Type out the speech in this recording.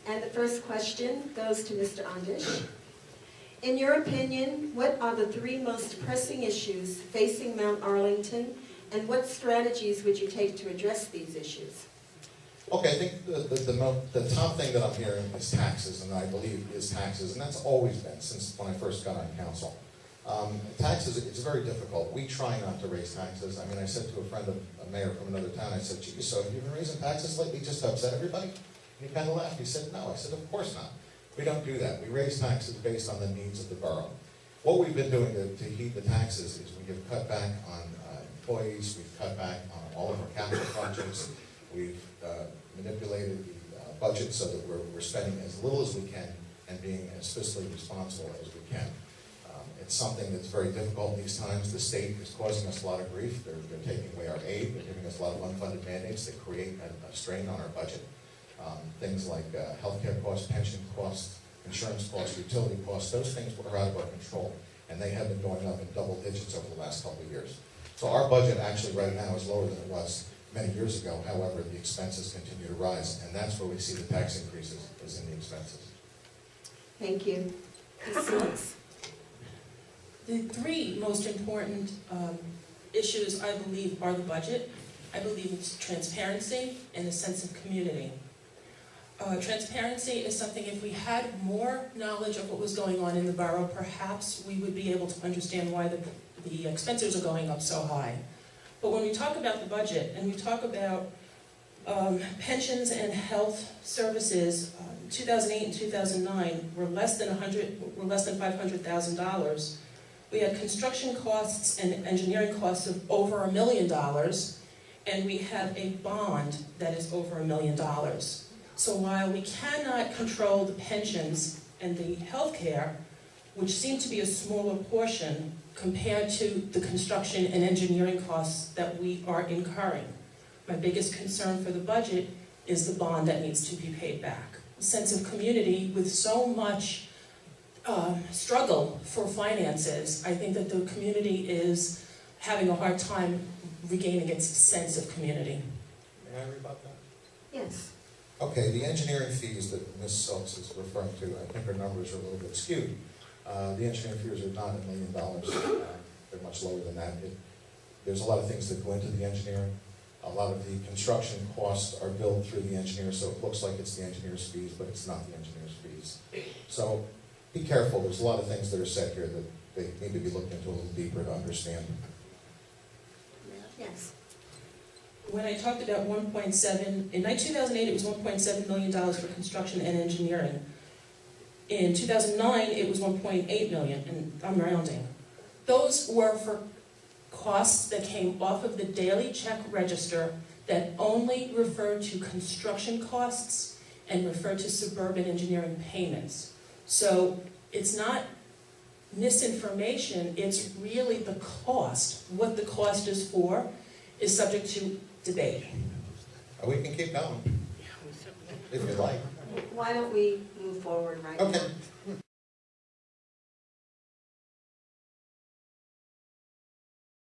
And the first question goes to Mr. Ondish. In your opinion, what are the 3 most pressing issues facing Mount Arlington, and what strategies would you take to address these issues? Okay, I think the top thing that I'm hearing is taxes, and I believe is taxes, and that's always been since when I first got on council. Taxes, it's very difficult. We try not to raise taxes. I mean, I said to a friend, a mayor from another town, I said, "Gee, so have you been raising taxes lately just to upset everybody?" And he kind of laughed. He said, "No." I said, "Of course not. We don't do that. We raise taxes based on the needs of the borough." What we've been doing to heat the taxes is we have cut back on employees, we've cut back on all of our capital projects, we've manipulated the budget so that we're spending as little as we can and being as fiscally responsible as we can. It's something that's very difficult in these times. The state is causing us a lot of grief. They're taking away our aid. They're giving us a lot of unfunded mandates that create a strain on our budget. Things like healthcare costs, pension costs, insurance costs, utility costs, those things are out of our control. And they have been going up in double digits over the last couple of years. So our budget actually right now is lower than it was many years ago. However, the expenses continue to rise. And that's where we see the tax increases, is in the expenses. Thank you. Ms. Silks? The 3 most important issues, I believe, are the budget. I believe it's transparency and a sense of community. Transparency is something, if we had more knowledge of what was going on in the borough, perhaps we would be able to understand why the expenses are going up so high. But when we talk about the budget and we talk about pensions and health services, 2008 and 2009 were less than $500,000. We had construction costs and engineering costs of over $1 million, and we have a bond that is over $1 million. So while we cannot control the pensions and the health care, which seem to be a smaller portion compared to the construction and engineering costs that we are incurring, my biggest concern for the budget is the bond that needs to be paid back. A sense of community with so much struggle for finances, I think that the community is having a hard time regaining its sense of community. May I rebut that? Yes. Okay, the engineering fees that Ms. Silks is referring to, I think her numbers are a little bit skewed. The engineering fees are not $1 million. They're much lower than that. There's a lot of things that go into the engineering. A lot of the construction costs are billed through the engineer, so it looks like it's the engineer's fees, but it's not the engineer's fees. So be careful. There's a lot of things that are said here that they need to be looked into a little deeper to understand. Yes. When I talked about 1.7, in 2008 it was $1.7 million for construction and engineering. In 2009 it was 1.8 million, and I'm rounding. Those were for costs that came off of the daily check register that only referred to construction costs and referred to suburban engineering payments. So it's not misinformation, it's really the cost. What the cost is for is subject to debate. We can keep going, if you like. Why don't we move forward right now? Okay.